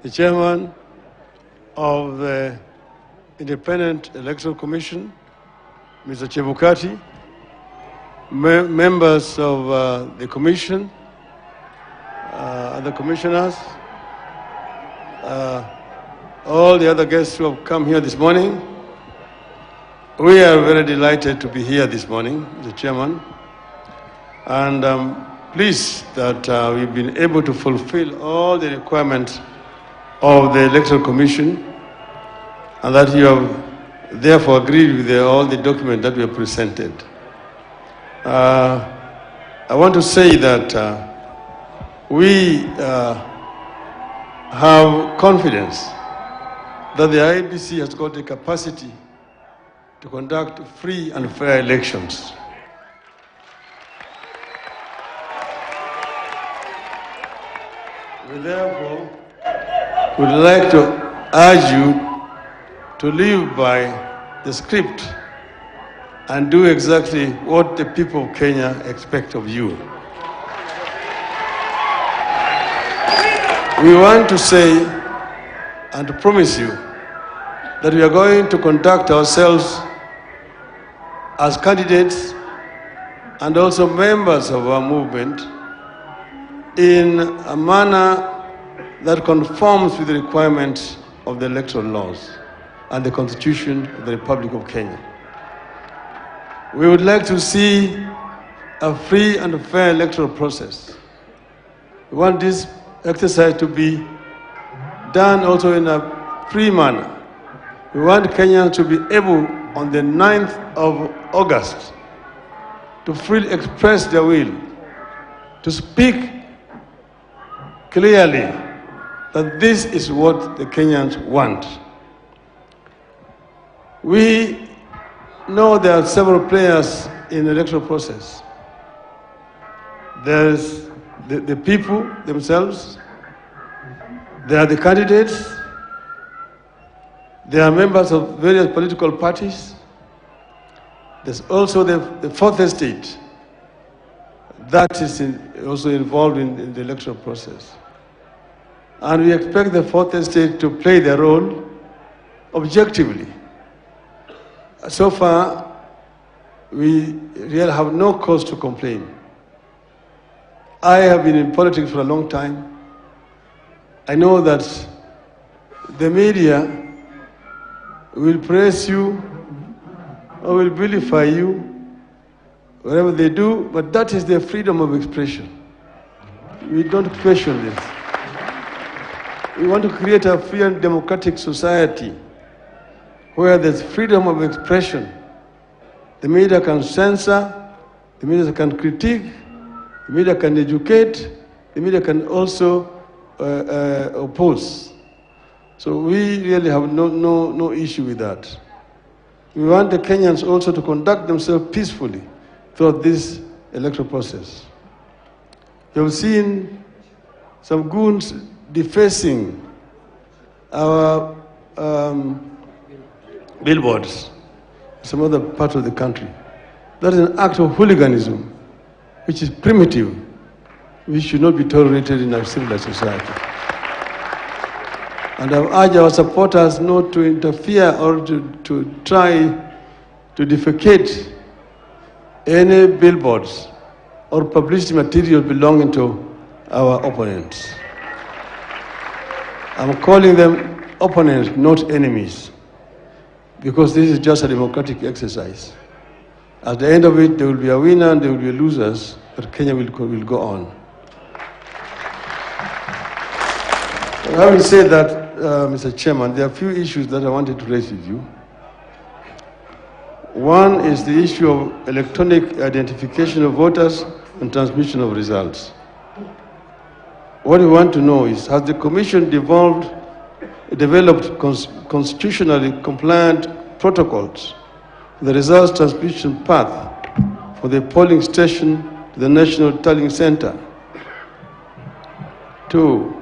the chairman of the Independent Electoral Commission, Mr. Chebukati, members of the commission, other commissioners, all the other guests who have come here this morning. We are very delighted to be here this morning, Mr. Chairman, and I'm pleased that we've been able to fulfill all the requirements of the Electoral Commission, and that you have therefore agreed with all the documents that we have presented. I want to say that we have confidence that the IEBC has got the capacity to conduct free and fair elections. We therefore would like to urge you to live by the script and do exactly what the people of Kenya expect of you. We want to say and to promise you that we are going to conduct ourselves as candidates and also members of our movement in a manner that conforms with the requirements of the electoral laws and the Constitution of the Republic of Kenya. We would like to see a free and fair electoral process. We want this exercise to be done also in a free manner. We want Kenyans to be able, on the 9th of August, to freely express their will, to speak clearly that this is what the Kenyans want. We know there are several players in the electoral process. There's the people themselves, there are the candidates, there are members of various political parties. There's also the fourth estate that is also involved in the electoral process. And we expect the fourth estate to play their role objectively. So far, we really have no cause to complain. I have been in politics for a long time. I know that the media will praise you or will vilify you, whatever they do, but that is their freedom of expression. We don't question this. We want to create a free and democratic society where there's freedom of expression. The media can censor, the media can critique, the media can educate, the media can also oppose. So we really have no issue with that. We want the Kenyans also to conduct themselves peacefully throughout this electoral process. You've seen some goons defacing our billboards in some other part of the country. That is an act of hooliganism, which is primitive, which should not be tolerated in a civilized society. And I urge our supporters not to interfere or to try to defecate any billboards or publicity material belonging to our opponents. I'm calling them opponents, not enemies, because this is just a democratic exercise. At the end of it, there will be a winner and there will be losers, but Kenya will go on. Having said that, Mr. Chairman, there are a few issues that I wanted to raise with you. One is the issue of electronic identification of voters and transmission of results. What we want to know is, has the Commission developed constitutionally compliant protocols for the results transmission path for the polling station to the National Tallying Center? 2,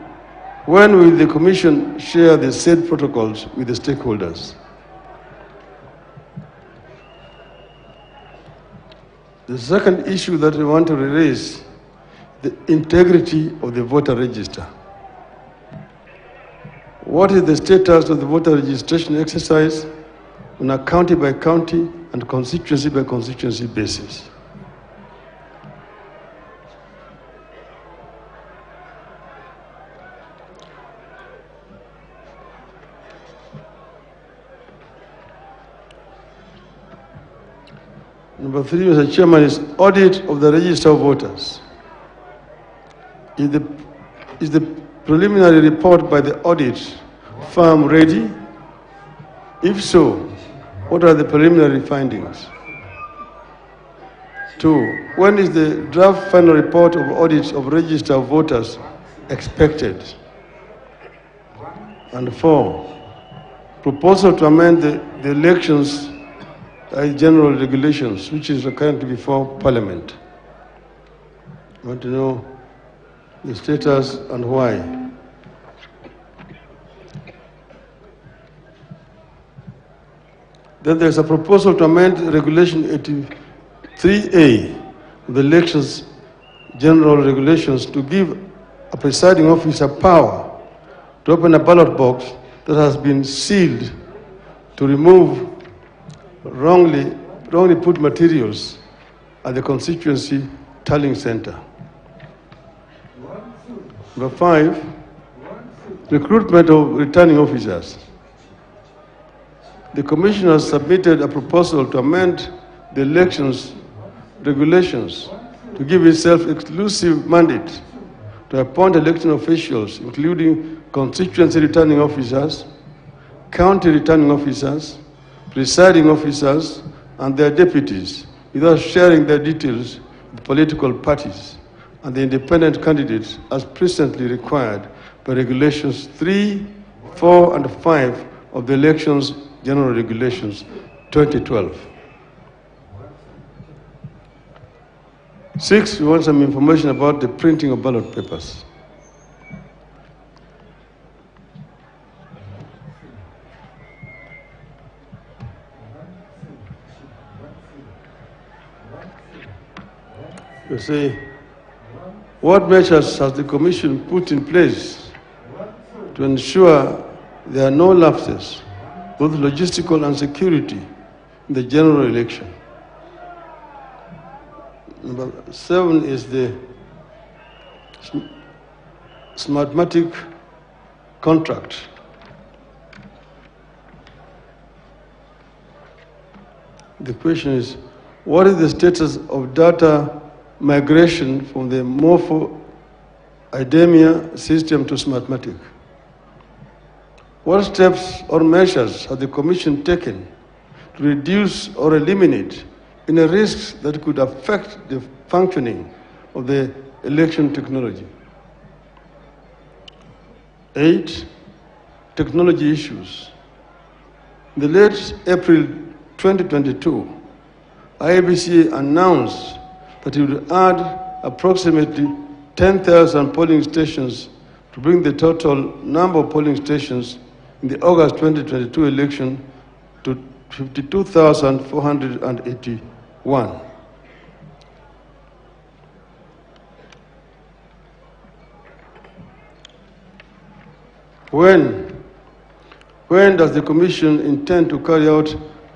when will the Commission share the said protocols with the stakeholders? The second issue that we want to raise, the integrity of the voter register. what is the status of the voter registration exercise on a county by county and constituency by constituency basis? Number 3, Mr. Chairman, is audit of the register of voters. Is the preliminary report by the audit firm ready? If so, what are the preliminary findings? 2, when is the draft final report of audit of register of voters expected? And 4, proposal to amend the elections general regulations, which is currently before Parliament. I want to know the status and why. Then there's a proposal to amend Regulation 83A of the Elections General Regulations to give a presiding officer power to open a ballot box that has been sealed to remove wrongly put materials at the constituency tallying center. Number 5, recruitment of returning officers. The Commission has submitted a proposal to amend the elections regulations to give itself exclusive mandate to appoint election officials, including constituency returning officers, county returning officers, presiding officers, and their deputies, without sharing their details with political parties and the independent candidates as presently required by Regulations 3, 4, and 5 of the Elections General Regulations 2012. 6, we want some information about the printing of ballot papers. You say, what measures has the Commission put in place to ensure there are no lapses, both logistical and security, in the general election? Number 7 is the Smartmatic contract. The question is, what is the status of data migration from the Morpho IDEMIA system to Smartmatic? What steps or measures has the Commission taken to reduce or eliminate any risks that could affect the functioning of the election technology? 8, technology issues. In the late April 2022, IEBC announced that it would add approximately 10,000 polling stations to bring the total number of polling stations in the August 2022 election to 52,481. When does the Commission intend to carry out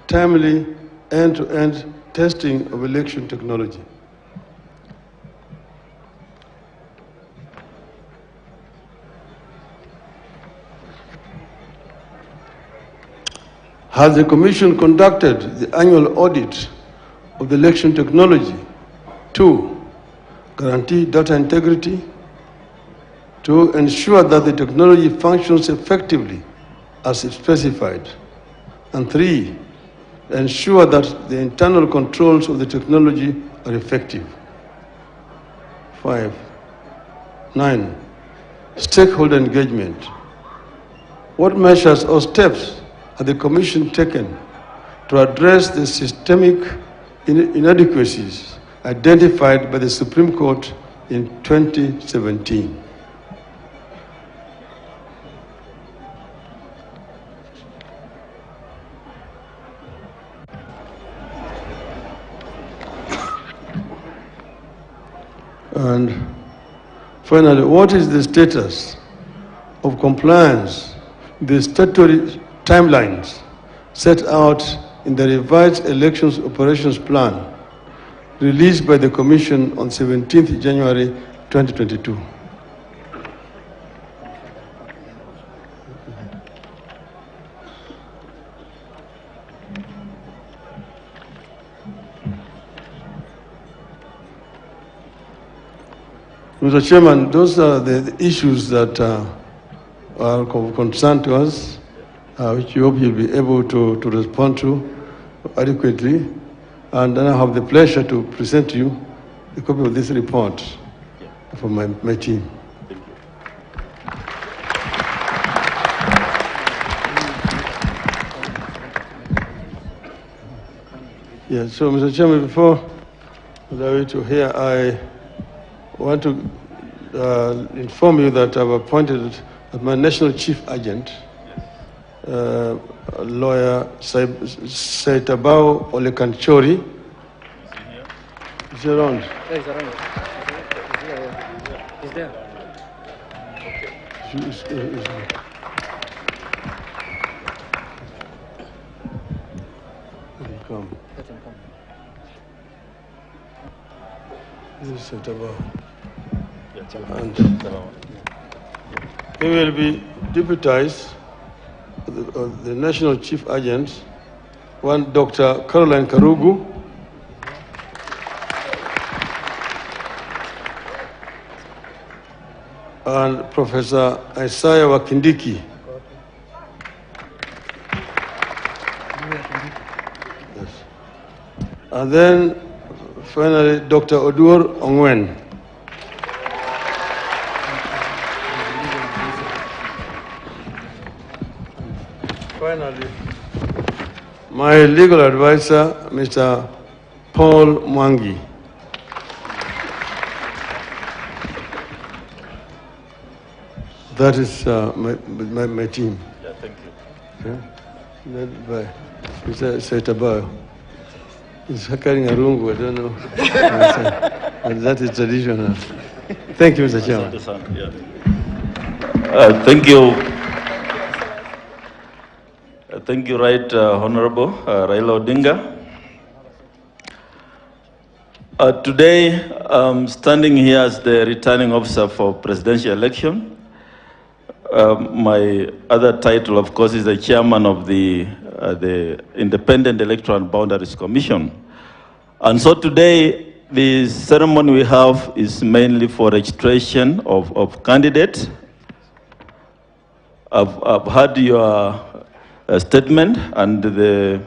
timely end-to-end testing of election technology? Has the Commission conducted the annual audit of the election technology to guarantee data integrity, to ensure that the technology functions effectively as specified, and 3, ensure that the internal controls of the technology are effective? 9, stakeholder engagement. What measures or steps has the Commission taken to address the systemic inadequacies identified by the Supreme Court in 2017? And finally, what is the status of compliance the statutory timelines set out in the revised elections operations plan released by the Commission on 17th January 2022. Mr. Chairman, those are the issues that are of concern to us, which we hope you'll be able to respond to adequately. And then I have the pleasure to present to you a copy of this report from my team. Yeah, so Mr. Chairman, before allow you to hear, I want to inform you that I've appointed as my national chief agent, lawyer Saitabao Olekanchori. Is he around? Yeah, he's around. He's there. Come. Let him come. This is Saitabao. And he will be deputized, the national chief agents, one Dr. Caroline Karugu, and Professor Isaiah Wakindiki. Yes. And then finally Dr. Odur Ongwen. Finally, my legal advisor, Mr. Paul Mwangi. That is my team. Yeah, thank you. Okay? Led by Mr. Saitabao. He's carrying a rungu, I don't know. But that is traditional. Thank you, Mr. Chairman. Yeah. Thank you. Thank you, Right Honorable Raila Odinga. Today, I'm standing here as the returning officer for presidential election. My other title, of course, is the chairman of the Independent Electoral Boundaries Commission. And so today, the ceremony we have is mainly for registration of candidates. I've heard your statement, and the